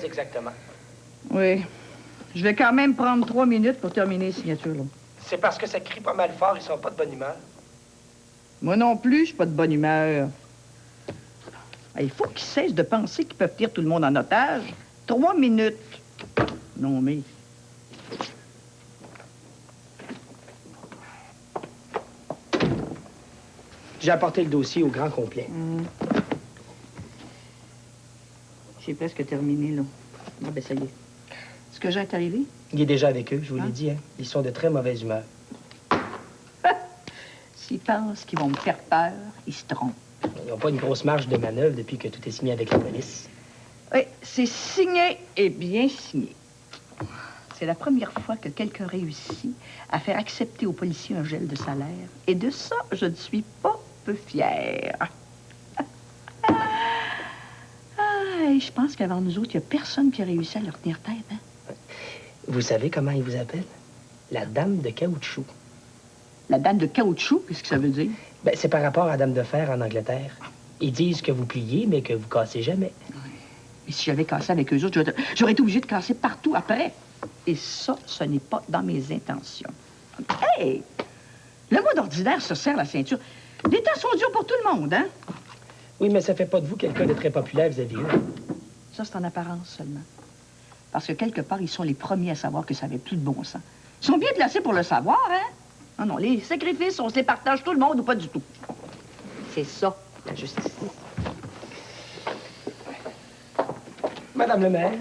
16 exactement. Oui. Je vais quand même prendre 3 minutes pour terminer les signatures, là. C'est parce que ça crie pas mal fort, ils sont pas de bonne humeur. Moi non plus, je suis pas de bonne humeur. Il faut qu'ils cessent de penser qu'ils peuvent tenir tout le monde en otage. 3 minutes. Non, mais... J'ai apporté le dossier au grand complet. J'ai presque terminé, là. Ah, ben ça y est. Est-ce que j'ai est arrivé? Il est déjà avec eux, je vous l'ai dit, hein. Ils sont de très mauvaise humeur. S'ils pensent qu'ils vont me faire peur, ils se trompent. Ils n'ont pas une grosse marge de manœuvre depuis que tout est signé avec la police. Oui, c'est signé et bien signé. C'est la première fois que quelqu'un réussit à faire accepter aux policiers un gel de salaire. Et de ça, je ne suis pas peu fière. Je pense qu'avant nous autres, il n'y a personne qui a réussi à leur tenir tête, hein? Vous savez comment ils vous appellent? La dame de caoutchouc. La dame de caoutchouc, qu'est-ce que ça veut dire? Ben, c'est par rapport à la dame de fer en Angleterre. Ils disent que vous pliez, mais que vous cassez jamais. Et si j'avais cassé avec eux autres, j'aurais été obligée de casser partout après. Et ça, ce n'est pas dans mes intentions. Hey! Le mot d'ordinaire se serre la ceinture. Les temps sont durs pour tout le monde, hein? Oui, mais ça fait pas de vous quelqu'un de très populaire vis-à-vis eux. Ça, c'est en apparence seulement. Parce que quelque part, ils sont les premiers à savoir que ça n'avait plus de bon sens. Ils sont bien placés pour le savoir, hein? Non, non, les sacrifices, on se les partage tout le monde ou pas du tout. C'est ça, la justice. Madame le maire.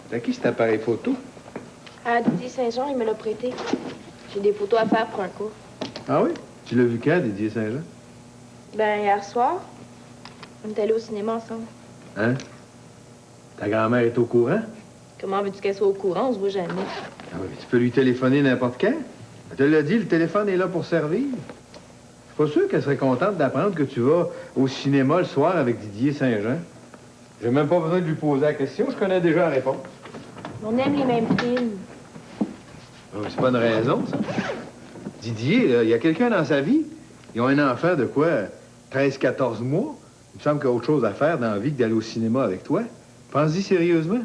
C'est à qui cet appareil photo? À Didier Saint-Jean, il me l'a prêté. J'ai des photos à faire pour un cours. Ah oui? Tu l'as vu quand, Didier Saint-Jean? Ben, hier soir, on est allés au cinéma ensemble. Hein? Ta grand-mère est au courant? Comment veux-tu qu'elle soit au courant? On se voit jamais. Ah oui, tu peux lui téléphoner n'importe quand. Elle te l'a dit, le téléphone est là pour servir. Je suis pas sûr qu'elle serait contente d'apprendre que tu vas au cinéma le soir avec Didier Saint-Jean. J'ai même pas besoin de lui poser la question, je connais déjà la réponse. On aime les mêmes films. Ah oui, c'est pas une raison, ça. Didier, il y a quelqu'un dans sa vie. Ils ont un enfant de quoi? 13-14 mois. Il me semble qu'il y a autre chose à faire dans la vie que d'aller au cinéma avec toi. Pense-y sérieusement.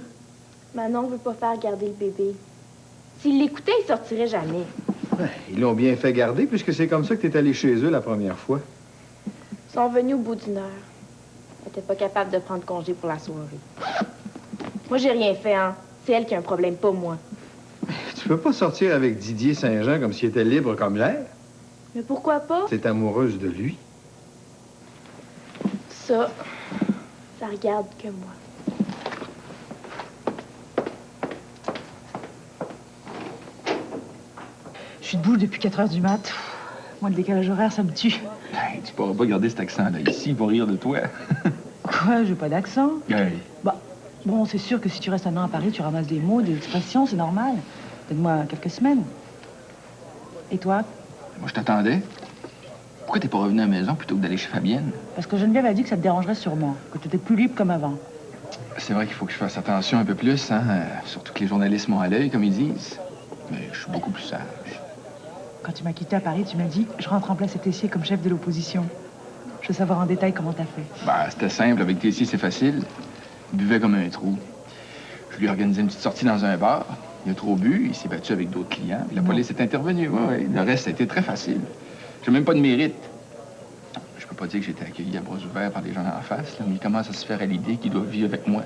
Manon veut pas faire garder le bébé. S'il l'écoutait, il sortirait jamais. Ouais, ils l'ont bien fait garder, puisque c'est comme ça que t'es allé chez eux la première fois. Ils sont venus au bout d'une heure. Elle était pas capable de prendre congé pour la soirée. Moi, j'ai rien fait, hein. C'est elle qui a un problème, pas moi. Tu peux pas sortir avec Didier Saint-Jean comme s'il était libre comme l'air. Mais pourquoi pas? T'es amoureuse de lui. Ça regarde que moi. Je suis debout depuis 4 heures du mat. Moi, le décalage horaire, ça me tue. Hey, tu pourras pas garder cet accent-là ici, ils vont rire de toi. Quoi? J'ai pas d'accent? Hey. Bah, bon, c'est sûr que si tu restes un an à Paris, tu ramasses des mots, des expressions, c'est normal. Donne-moi quelques semaines. Et toi? Moi, je t'attendais. Pourquoi t'es pas revenu à la maison plutôt que d'aller chez Fabienne? Parce que Geneviève a dit que ça te dérangerait sûrement, que tu étais plus libre comme avant. C'est vrai qu'il faut que je fasse attention un peu plus, hein? Surtout que les journalistes m'ont à l'œil, comme ils disent. Mais je suis beaucoup plus sage. Quand tu m'as quitté à Paris, tu m'as dit « Je rentre en place à Tessier comme chef de l'opposition. Je veux savoir en détail comment t'as fait. » Bah, c'était simple. Avec Tessier, c'est facile. Il buvait comme un trou. Je lui ai organisé une petite sortie dans un bar. Il a trop bu, il s'est battu avec d'autres clients. Puis la police est intervenue. Ouais. Le reste, ça a été très facile. J'ai même pas de mérite. Je peux pas dire que j'ai été accueilli à bras ouverts par des gens en face, là, mais il commence à se faire à l'idée qu'ils doivent vivre avec moi.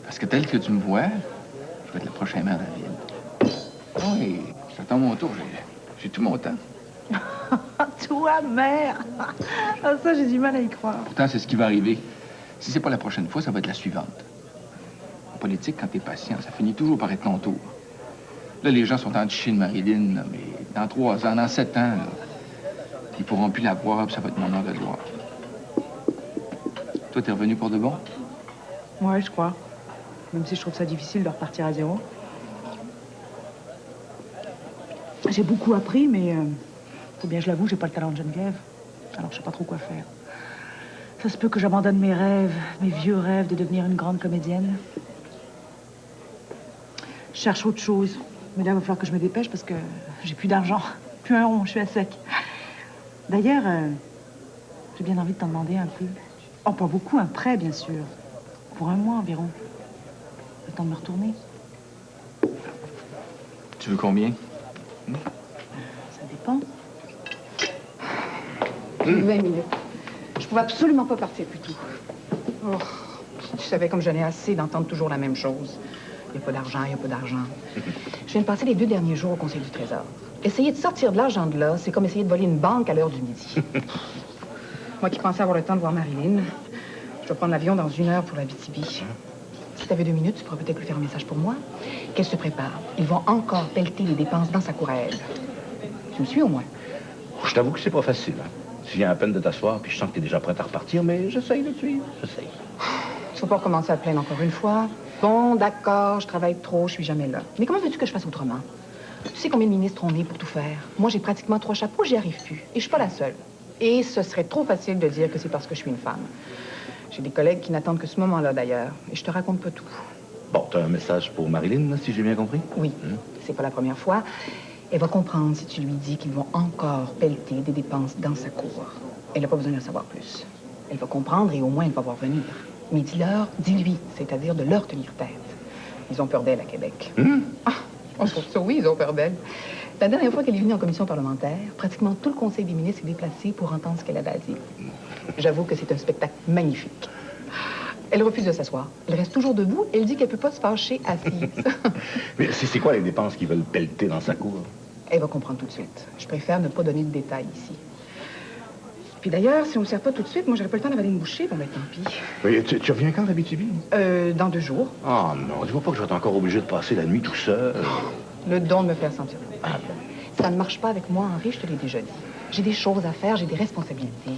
Parce que tel que tu me vois, je vais être le prochain maire de la ville. Oui, j'attends mon tour. J'ai tout mon temps. Toi, mère! Ah, ça, j'ai du mal à y croire. Pourtant, c'est ce qui va arriver. Si c'est pas la prochaine fois, ça va être la suivante. En politique, quand t'es patient, ça finit toujours par être ton tour. Là, les gens sont entichés de Marilyn, là, mais dans 3 ans, dans 7 ans, là, ils pourront plus la voir, puis ça va être mon heure de gloire. Toi, t'es revenu pour de bon? Ouais, je crois. Même si je trouve ça difficile de repartir à zéro. J'ai beaucoup appris, mais faut bien que je l'avoue, j'ai pas le talent de Geneviève. Alors je sais pas trop quoi faire. Ça se peut que j'abandonne mes rêves, mes vieux rêves de devenir une grande comédienne. Je cherche autre chose. Mais là, il va falloir que je me dépêche parce que j'ai plus d'argent. Plus un rond, je suis à sec. D'ailleurs, J'ai bien envie de t'en demander un peu. Oh, pas beaucoup, un prêt, bien sûr. Pour 1 mois environ. Le temps de me retourner. Tu veux combien? Ça dépend. 20 minutes. Je pouvais absolument pas partir plus tôt. Oh, si tu savais comme j'en ai assez d'entendre toujours la même chose. Il n'y a pas d'argent, il n'y a pas d'argent. Je viens de passer les 2 derniers jours au Conseil du Trésor. Essayer de sortir de l'argent de là, c'est comme essayer de voler une banque à l'heure du midi. Moi qui pensais avoir le temps de voir Marilyn, je dois prendre l'avion dans 1 heure pour la Abitibi. Si tu avais 2 minutes, tu pourrais peut-être lui faire un message pour moi. Qu'elle se prépare. Ils vont encore pelleter les dépenses dans sa cour à elle. Tu me suis au moins? Je t'avoue que c'est pas facile. Hein. Tu viens à peine de t'asseoir, puis je sens que t'es déjà prête à repartir, mais j'essaye de te suivre, j'essaye. Il faut pas recommencer à te plaindre encore une fois. Bon, d'accord, je travaille trop, je suis jamais là. Mais comment veux-tu que je fasse autrement? Tu sais combien de ministres on est pour tout faire? Moi, j'ai pratiquement 3 chapeaux, j'y arrive plus. Et je suis pas la seule. Et ce serait trop facile de dire que c'est parce que je suis une femme. J'ai des collègues qui n'attendent que ce moment-là, d'ailleurs. Et je te raconte pas tout. Bon, t'as un message pour Marilyn, si j'ai bien compris? Oui, c'est pas la première fois. Elle va comprendre si tu lui dis qu'ils vont encore pelleter des dépenses dans sa cour. Elle n'a pas besoin d'en savoir plus. Elle va comprendre et au moins elle va voir venir. Mais dis-leur, dis-lui, c'est-à-dire de leur tenir tête. Ils ont peur d'elle à Québec. Ah, pour ça, oui, ils ont peur d'elle. La dernière fois qu'elle est venue en commission parlementaire, pratiquement tout le Conseil des ministres s'est déplacé pour entendre ce qu'elle avait à dire. J'avoue que c'est un spectacle magnifique. Elle refuse de s'asseoir. Elle reste toujours debout. Elle dit qu'elle peut pas se fâcher assise. Mais c'est quoi les dépenses qu'ils veulent pelleter dans sa cour? Elle va comprendre tout de suite. Je préfère ne pas donner de détails ici. Puis d'ailleurs, si on ne sert pas tout de suite, moi, j'aurais pas le temps d'avaler une bouchée. Bon, ben, tant pis. Oui, tu reviens quand d'Abitibi? Dans 2 jours. Oh non, dis-moi pas que je vais être encore obligé de passer la nuit tout seul. Le don de me faire sentir coupable. Ça ne marche pas avec moi, Henri, je te l'ai déjà dit. J'ai des choses à faire, j'ai des responsabilités.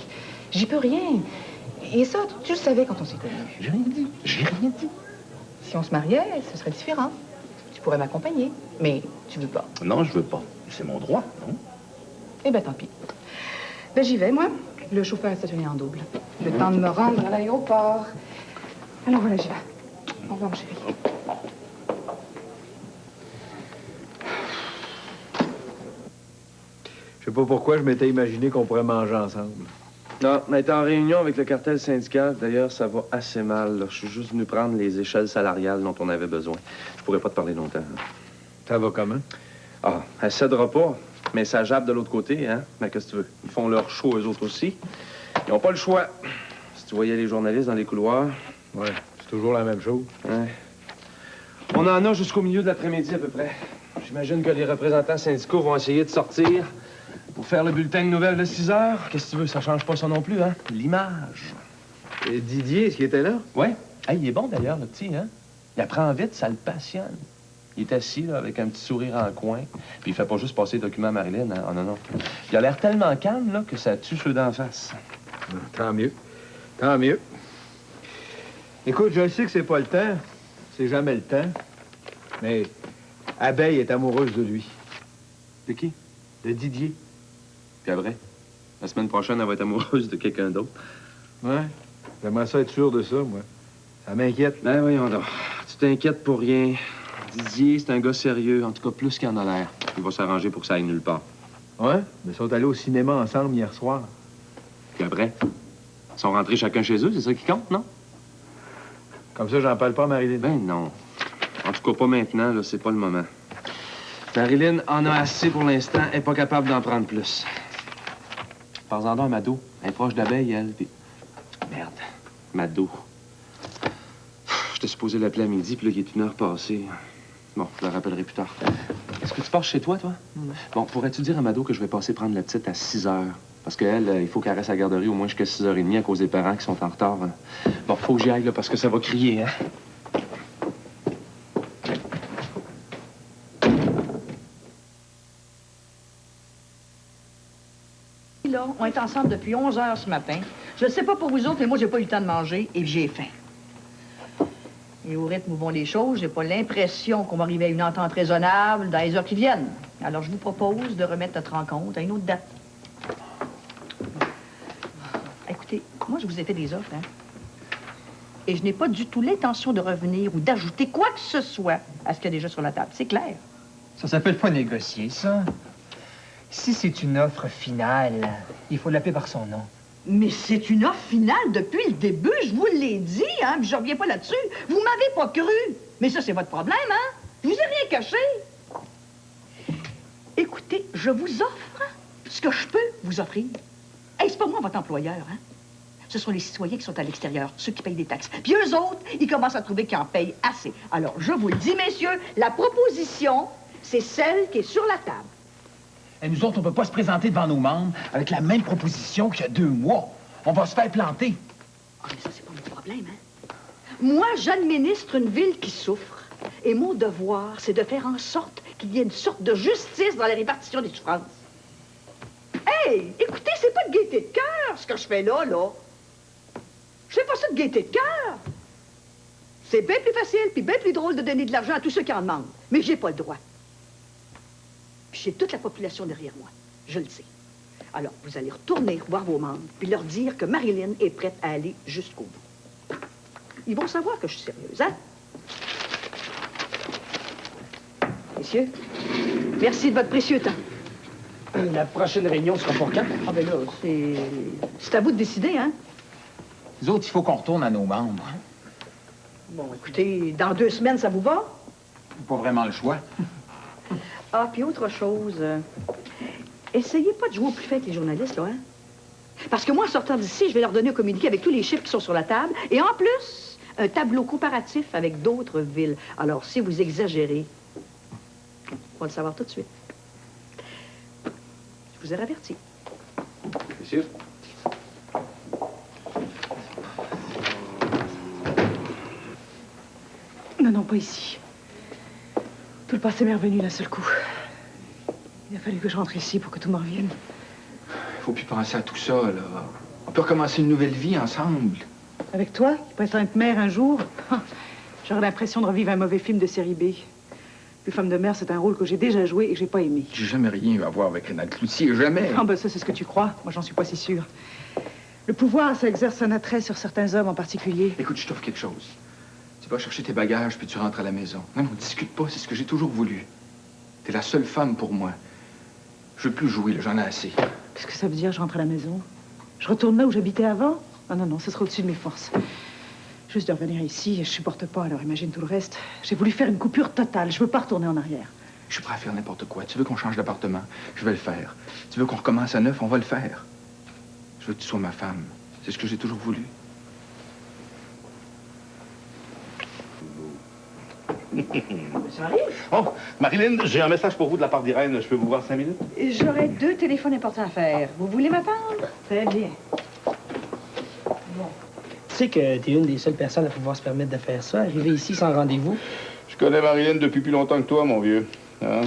J'y peux rien. Et ça, tu le savais quand on s'est connus. J'ai rien dit. J'ai rien dit. Si on se mariait, ce serait différent. Tu pourrais m'accompagner. Mais tu veux pas. Non, je veux pas. C'est mon droit, non? Eh ben, tant pis. Ben, j'y vais, moi. Le chauffeur est stationné en double. Le temps de me rendre à l'aéroport. Alors, voilà, j'y vais. Au revoir, mon chéri. Je sais pas pourquoi je m'étais imaginé qu'on pourrait manger ensemble. Non, on était en réunion avec le cartel syndical. D'ailleurs, ça va assez mal, là. Je suis juste venu prendre les échelles salariales dont on avait besoin. Je pourrais pas te parler longtemps. Ça va comment? Ah, elle cédera pas, mais ça jappe de l'autre côté, hein? Mais qu'est-ce que tu veux? Ils font leur show, eux autres aussi. Ils n'ont pas le choix. Si tu voyais les journalistes dans les couloirs... Ouais, c'est toujours la même chose. Ouais. On en a jusqu'au milieu de l'après-midi, à peu près. J'imagine que les représentants syndicaux vont essayer de sortir pour faire le bulletin de nouvelles de 6 heures. Qu'est-ce que tu veux? Ça change pas ça non plus, hein? L'image. Et Didier, est-ce qu'il était là? Ouais. Hey, il est bon, d'ailleurs, le petit, hein? Il apprend vite, ça le passionne. Il est assis, là, avec un petit sourire en coin. Puis il fait pas juste passer les documents à Marilyn, hein? Oh, non, non. Il a l'air tellement calme, là, que ça tue ceux d'en face. Tant mieux. Tant mieux. Écoute, je sais que c'est pas le temps. C'est jamais le temps. Mais Abeille est amoureuse de lui. De qui? De Didier. Puis après, la semaine prochaine, elle va être amoureuse de quelqu'un d'autre. Ouais. J'aimerais ça être sûr de ça, moi. Ça m'inquiète. Ben voyons donc. Tu t'inquiètes pour rien. Didier, c'est un gars sérieux. En tout cas, plus qu'il en a l'air. Il va s'arranger pour que ça aille nulle part. Ouais? Mais ils sont allés au cinéma ensemble hier soir. Puis après, ils sont rentrés chacun chez eux, c'est ça qui compte, non? Comme ça, j'en parle pas à Marilyn. Ben non. En tout cas, pas maintenant, là, c'est pas le moment. Marilyn en a assez pour l'instant. Elle est pas capable d'en prendre plus. Parle-en donc à Mado. Elle est proche d'Abeille, elle. Puis... Merde. Mado. J'étais supposé l'appeler à midi, puis là, il est 1 heure passée. Bon, je la rappellerai plus tard. Est-ce que tu pars chez toi, toi? Bon, pourrais-tu dire à Mado que je vais passer prendre la petite à 6 heures? Parce qu'elle, il faut qu'elle reste à la garderie au moins jusqu'à 6h30 à cause des parents qui sont en retard. Hein. Bon, faut que j'y aille, là, parce que ça va crier, hein? Là, on est ensemble depuis 11 heures ce matin. Je ne sais pas pour vous autres, mais moi, j'ai pas eu le temps de manger et j'ai faim. Et au rythme où vont les choses, j'ai pas l'impression qu'on va arriver à une entente raisonnable dans les heures qui viennent. Alors, je vous propose de remettre notre rencontre à une autre date. Écoutez, moi, je vous ai fait des offres, hein? Et je n'ai pas du tout l'intention de revenir ou d'ajouter quoi que ce soit à ce qu'il y a déjà sur la table. C'est clair. Ça s'appelle pas négocier, ça. Si c'est une offre finale, il faut l'appeler par son nom. Mais c'est une offre finale depuis le début, je vous l'ai dit, hein, puis je reviens pas là-dessus. Vous m'avez pas cru. Mais ça, c'est votre problème, hein? Je vous ai rien caché. Écoutez, je vous offre ce que je peux vous offrir. Hey, c'est pas moi votre employeur, hein? Ce sont les citoyens qui sont à l'extérieur, ceux qui payent des taxes. Puis eux autres, ils commencent à trouver qu'ils en payent assez. Alors, je vous le dis, messieurs, la proposition, c'est celle qui est sur la table. Et nous autres, on peut pas se présenter devant nos membres avec la même proposition qu'il y a 2 mois. On va se faire planter. Ah, mais ça, c'est pas mon problème, hein? Moi, j'administre une ville qui souffre. Et mon devoir, c'est de faire en sorte qu'il y ait une sorte de justice dans la répartition des souffrances. Hey, écoutez, c'est pas de gaieté de cœur, ce que je fais là. Je fais pas ça de gaieté de cœur. C'est bien plus facile puis bien plus drôle de donner de l'argent à tous ceux qui en demandent. Mais j'ai pas le droit. Puis j'ai toute la population derrière moi. Je le sais. Alors, vous allez retourner voir vos membres puis leur dire que Marilyn est prête à aller jusqu'au bout. Ils vont savoir que je suis sérieuse, hein? Messieurs, merci de votre précieux temps. La prochaine réunion sera pour quand? Ah, ben là, c'est à vous de décider, hein? Nous autres, il faut qu'on retourne à nos membres. Hein? Bon, écoutez, dans 2 semaines, ça vous va? Pas vraiment le choix. Ah, puis autre chose, essayez pas de jouer au plus fait avec les journalistes, là, hein? Parce que moi, en sortant d'ici, je vais leur donner un communiqué avec tous les chiffres qui sont sur la table, et en plus, un tableau comparatif avec d'autres villes. Alors, si vous exagérez, on va le savoir tout de suite. Je vous ai averti. Monsieur? Non, non, pas ici. Tout le passé m'est revenu d'un seul coup. Il a fallu que je rentre ici pour que tout me revienne. Faut plus penser à tout ça, là. On peut recommencer une nouvelle vie ensemble. Avec toi, qui prétends être mère un jour, j'aurais l'impression de revivre un mauvais film de série B. Puis femme de mère, c'est un rôle que j'ai déjà joué et que j'ai pas aimé. J'ai jamais rien eu à voir avec Rénal Cloutier, jamais. Ah ben ça, c'est ce que tu crois. Moi, j'en suis pas si sûre. Le pouvoir, ça exerce un attrait sur certains hommes en particulier. Écoute, je t'offre quelque chose. Tu vas chercher tes bagages, puis tu rentres à la maison. Non, on discute pas, c'est ce que j'ai toujours voulu. T'es la seule femme pour moi. Je veux plus jouer, là, j'en ai assez. Qu'est-ce que ça veut dire, je rentre à la maison? Je retourne là où j'habitais avant? Ah non, non, ce sera au-dessus de mes forces. Juste de revenir ici, je supporte pas, alors imagine tout le reste. J'ai voulu faire une coupure totale, je veux pas retourner en arrière. Je suis prêt à faire n'importe quoi. Tu veux qu'on change d'appartement? Je vais le faire. Tu veux qu'on recommence à neuf? On va le faire. Je veux que tu sois ma femme. C'est ce que j'ai toujours voulu. Ça arrive? Oh, Marilyn, j'ai un message pour vous de la part d'Irène. Je peux vous voir 5 minutes? J'aurais 2 téléphones importants à faire. Vous voulez m'attendre? Très bien. Tu sais que t'es une des seules personnes à pouvoir se permettre de faire ça, arriver ici sans rendez-vous. Je connais Marilyn depuis plus longtemps que toi, mon vieux. Hein?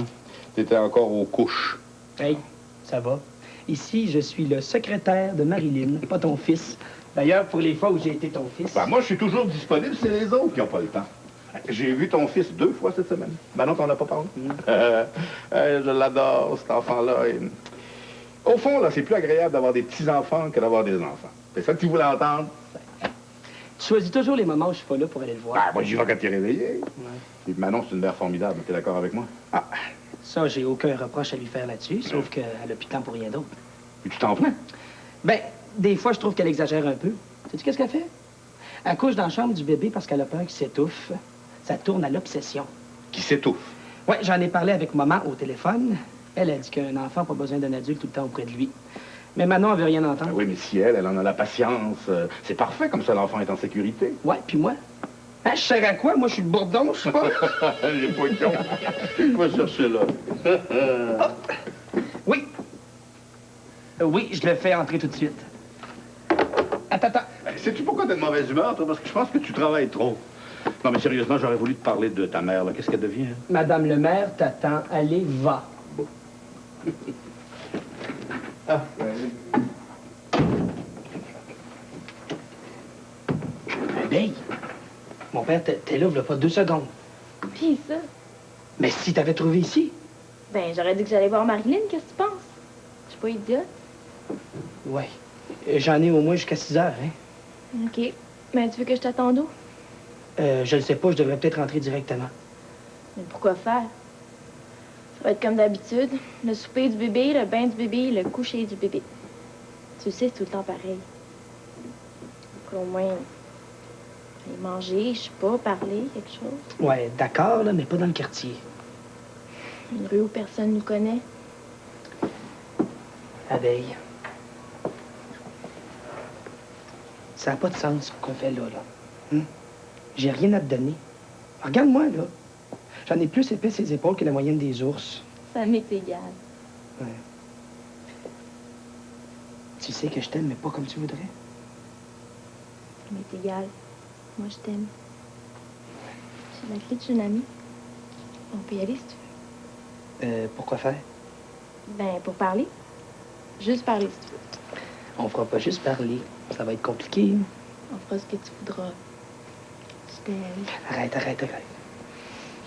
T'étais encore aux couches. Hey, ça va. Ici, je suis le secrétaire de Marilyn, pas ton fils. D'ailleurs, pour les fois où j'ai été ton fils... Ben, moi, je suis toujours disponible, c'est les autres qui n'ont pas le temps. J'ai vu ton fils 2 fois cette semaine. Ben non, t'en as pas parlé. Je l'adore, cet enfant-là. Et... Au fond, là, c'est plus agréable d'avoir des petits-enfants que d'avoir des enfants. C'est ça que tu voulais entendre? Tu choisis toujours les moments où je suis pas là pour aller le voir. Ben, moi, j'y vais quand t'es réveillé. Et Manon, c'est une mère formidable. T'es d'accord avec moi? Ah, ça, j'ai aucun reproche à lui faire là-dessus, sauf qu'elle a plus de temps pour rien d'autre. Et tu t'en plains? Ben, des fois, je trouve qu'elle exagère un peu. Sais-tu qu'est-ce qu'elle fait? Elle couche dans la chambre du bébé parce qu'elle a peur qu'il s'étouffe. Ça tourne à l'obsession. Qui s'étouffe? Ouais, j'en ai parlé avec maman au téléphone. Elle a dit qu'un enfant n'a pas besoin d'un adulte tout le temps auprès de lui. Mais Manon, elle veut rien entendre. Ben oui, mais si elle en a la patience, c'est parfait, comme ça l'enfant est en sécurité. Ouais, puis moi? Hein, je sers à quoi? Moi, je suis le bourdon, je sais pas. J'ai pas de con. Va chercher là. Oui. Oui, je le fais entrer tout de suite. Attends. Sais-tu pourquoi t'es de mauvaise humeur, toi? Parce que je pense que tu travailles trop. Non, mais sérieusement, j'aurais voulu te parler de ta mère, là. Qu'est-ce qu'elle devient? Madame le maire t'attend. Allez, va. Ah, Hey, mon père, t'es là, v'là pas 2 secondes. Puis ça? Mais si t'avais trouvé ici? Ben, j'aurais dit que j'allais voir Marilyn, qu'est-ce que tu penses? Je suis pas idiote. Ouais. J'en ai au moins jusqu'à 6 heures, hein? OK. Mais tu veux que je t'attende où? Je le sais pas, je devrais peut-être rentrer directement. Mais pourquoi faire? Ça va être comme d'habitude. Le souper du bébé, le bain du bébé, le coucher du bébé. Tu sais, c'est tout le temps pareil. Au moins, aller manger, je sais pas, parler, quelque chose. Ouais, d'accord, là, mais pas dans le quartier. Une rue où personne nous connaît. Abeille. Ça n'a pas de sens, ce qu'on fait là. J'ai rien à te donner. Regarde-moi, là. J'en ai plus épais ses épaules que la moyenne des ours. Ça m'est égal. Ouais. Tu sais que je t'aime, mais pas comme tu voudrais. Ça m'est égal. Moi, je t'aime. J'ai la clé de chez amie. On peut y aller si tu veux. Pourquoi faire? Ben, pour parler. Juste parler si tu veux. On fera pas juste parler. Ça va être compliqué. On fera ce que tu voudras. Je t'aime. Arrête.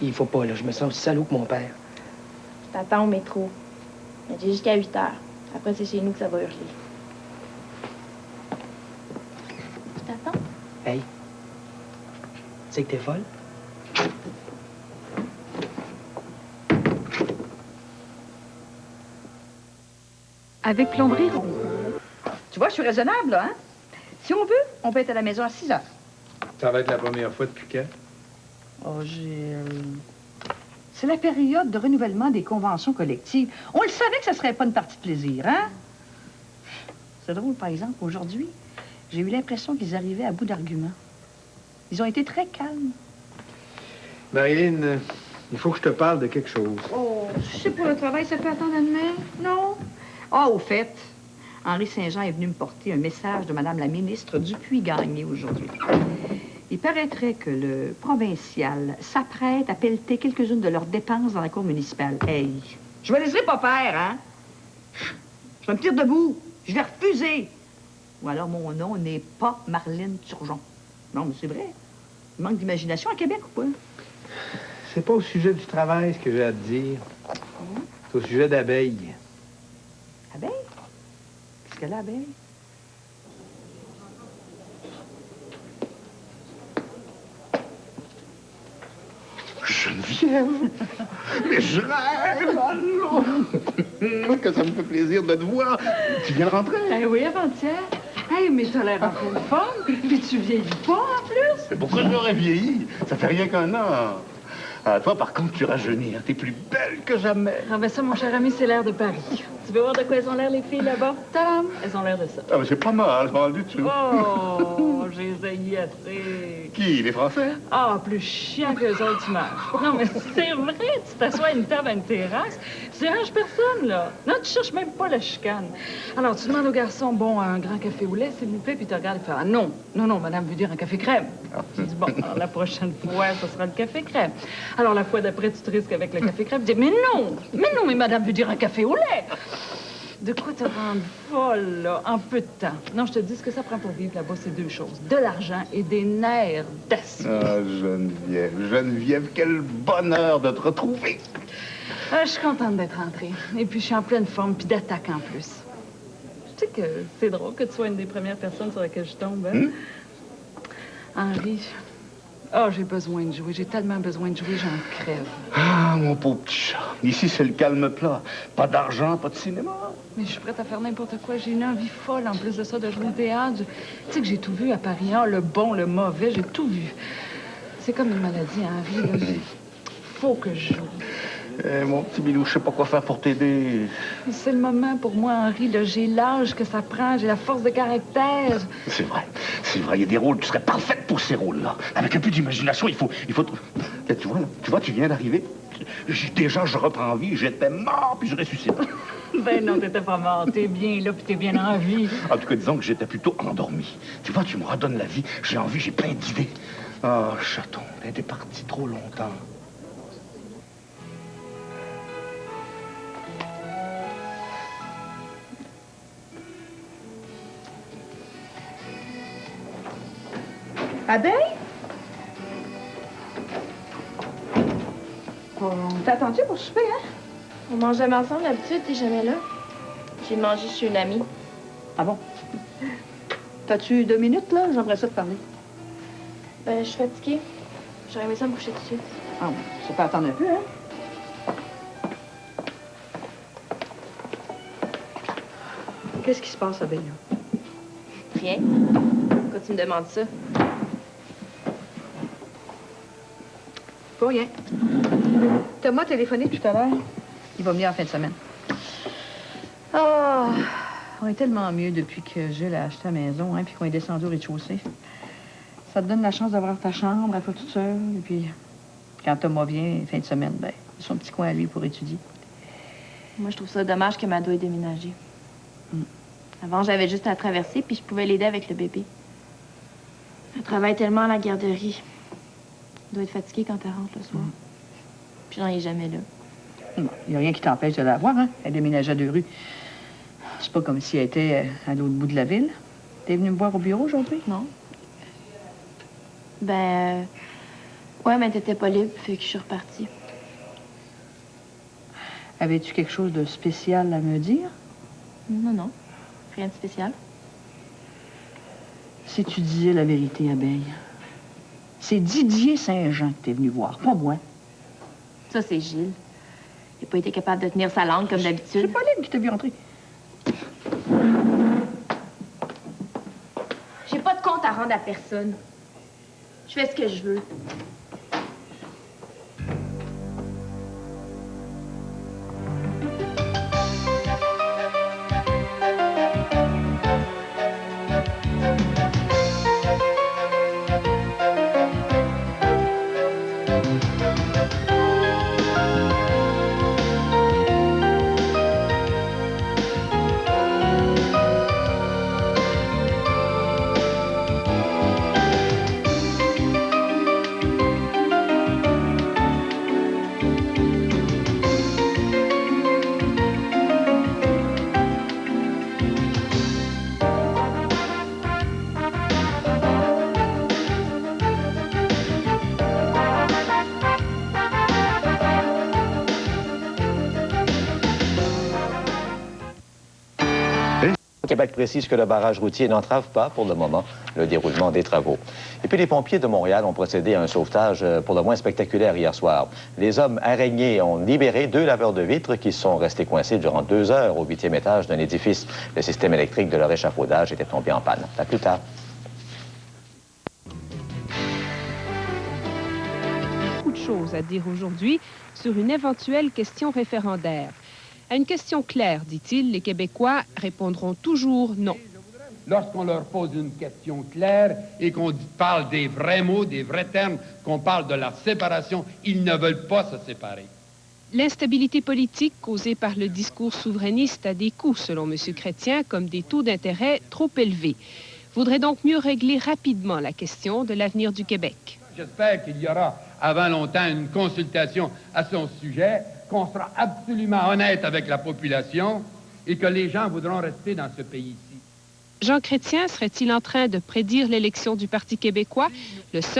Il faut pas, là. Je me sens aussi salaud que mon père. Je t'attends au métro. Mais j'ai jusqu'à 8 heures. Après, c'est chez nous que ça va hurler. Je t'attends. Hey. Tu sais que t'es folle? Avec plomberie ronde. Tu vois, je suis raisonnable, là, hein? Si on veut, on peut être à la maison à 6 heures. Ça va être la première fois depuis quand? Oh, c'est la période de renouvellement des conventions collectives. On le savait que ce serait pas une partie de plaisir, hein? C'est drôle, par exemple, aujourd'hui, j'ai eu l'impression qu'ils arrivaient à bout d'arguments. Ils ont été très calmes. Marilyn, il faut que je te parle de quelque chose. Oh, je sais, pour le travail, ça peut attendre à demain, non? Ah, au fait, Henri Saint-Jean est venu me porter un message de Madame la ministre Dupuis-Gagné aujourd'hui. Il paraîtrais que le provincial s'apprête à pelleter quelques-unes de leurs dépenses dans la cour municipale. Hey, je me laisserai pas faire, hein? Je vais me tenir debout. Je vais refuser. Ou alors mon nom n'est pas Marlène Turgeon. Non, mais c'est vrai. Il manque d'imagination à Québec ou pas? C'est pas au sujet du travail ce que j'ai à te dire. C'est au sujet d'abeilles. Abeille? Qu'est-ce qu'elle a, abeille? Geneviève! Mais je rêve, allô! Que ça me fait plaisir de te voir. Tu viens de rentrer? Eh oui, avant-hier. Hey, mais t'as l'air en pleine forme, puis tu vieillis pas en plus. Mais pourquoi j'aurais vieilli? Ça fait rien qu'un an. Ah, toi, par contre, tu rajeunis. Hein. T'es plus belle que jamais. Ah ben ça, mon cher ami, c'est l'air de Paris. Tu veux voir de quoi elles ont l'air, les filles, là-bas? Tadam! Elles ont l'air de ça. Ah, mais c'est pas mal, rendu dessus. Oh, j'ai essayé assez. Qui, les Français? Ah, plus chiant qu'eux autres, tu marches. Non, mais c'est vrai, tu t'assois à une table à une terrasse, tu déranges personne, là. Non, tu cherches même pas la chicane. Alors, tu demandes au garçon, bon, un grand café au lait, s'il vous plaît, puis tu regardes et fais, ah non, madame veut dire un café crème. Tu dis, bon, alors, la prochaine fois, ce sera le café crème. Alors, la fois d'après, tu te risques avec le café crème, tu dis, mais madame veut dire un café au lait. De quoi te rendre folle, là, en peu de temps? Non, je te dis, ce que ça prend pour vivre là-bas, c'est deux choses. De l'argent et des nerfs d'acier. Ah, Geneviève, quel bonheur de te retrouver. Ah, je suis contente d'être rentrée. Et puis, je suis en pleine forme, puis d'attaque en plus. Tu sais que c'est drôle que tu sois une des premières personnes sur laquelle je tombe, hein? Henri, j'ai besoin de jouer. J'ai tellement besoin de jouer, j'en crève. Ah, mon pauvre petit chat. Ici, c'est le calme plat. Pas d'argent, pas de cinéma. Mais je suis prête à faire n'importe quoi. J'ai une envie folle, en plus de ça, de jouer au théâtre. Tu sais que j'ai tout vu à Paris, hein? Le bon, le mauvais, j'ai tout vu. C'est comme une maladie, Henri, là. Faut que je joue. Mon petit Bilou, je sais pas quoi faire pour t'aider. C'est le moment pour moi, Henri. Là, j'ai l'âge que ça prend, j'ai la force de caractère. C'est vrai. Il y a des rôles, tu serais parfaite pour ces rôles-là. Avec un peu d'imagination, il faut... Là, tu vois, tu viens d'arriver. Déjà, je reprends vie. J'étais mort, puis je ressuscite. Ben non, t'étais pas mort. T'es bien là, puis t'es bien en vie. En tout cas, disons que j'étais plutôt endormi. Tu vois, tu me redonnes la vie. J'ai envie, j'ai plein d'idées. Ah, chaton, t'es parti trop longtemps. Abeille? T'as attendu pour souper, hein? On mange jamais ensemble, d'habitude, t'es jamais là. J'ai mangé chez une amie. Ah bon? T'as-tu 2 minutes, là? J'aimerais ça te parler. Ben, je suis fatiguée. J'aurais aimé ça me coucher tout de suite. Ah, ça peut attendre un peu, hein? Qu'est-ce qui se passe, Abeille? Rien. Pourquoi tu me demandes ça? Pas rien. Thomas a téléphoné tout à l'heure. Il va venir en fin de semaine. Ah, on est tellement mieux depuis que Gilles a acheté la maison, hein, puis qu'on est descendu au rez-de-chaussée. Ça te donne la chance d'avoir ta chambre, à toi toute seule. Et puis, quand Thomas vient, fin de semaine, ben, il a son petit coin à lui pour étudier. Moi, je trouve ça dommage que Mado ait déménagé. Avant, j'avais juste à traverser, puis je pouvais l'aider avec le bébé. Elle travaille tellement à la garderie. Elle doit être fatiguée quand elle rentre le soir. Puis j'en ai jamais là. Bon, il n'y a rien qui t'empêche de la voir, hein? Elle déménage à 2 rues. C'est pas comme si elle était à l'autre bout de la ville. T'es venue me voir au bureau aujourd'hui? Non. Ben... ouais, mais t'étais pas libre, fait que je suis repartie. Avais-tu quelque chose de spécial à me dire? Non, non. Rien de spécial. Si tu disais la vérité, Abeille, c'est Didier Saint-Jean que t'es venu voir, pas moi. Ça, c'est Gilles. Il n'a pas été capable de tenir sa langue comme d'habitude. C'est pas lui qui t'a vu entrer. J'ai pas de compte à rendre à personne. Je fais ce que je veux. Québec précise que le barrage routier n'entrave pas, pour le moment, le déroulement des travaux. Et puis les pompiers de Montréal ont procédé à un sauvetage pour le moins spectaculaire hier soir. Les hommes araignées ont libéré 2 laveurs de vitres qui sont restés coincés durant 2 heures au 8e étage d'un édifice. Le système électrique de leur échafaudage était tombé en panne. À plus tard. Beaucoup de choses à dire aujourd'hui sur une éventuelle question référendaire. À une question claire, dit-il, les Québécois répondront toujours non. Lorsqu'on leur pose une question claire et qu'on parle des vrais mots, des vrais termes, qu'on parle de la séparation, ils ne veulent pas se séparer. L'instabilité politique causée par le discours souverainiste a des coûts, selon M. Chrétien, comme des taux d'intérêt trop élevés. Voudrait donc mieux régler rapidement la question de l'avenir du Québec. J'espère qu'il y aura avant longtemps une consultation à son sujet, qu'on sera absolument honnête avec la population et que les gens voudront rester dans ce pays-ci. Jean Chrétien serait-il en train de prédire l'élection du Parti québécois? Le seul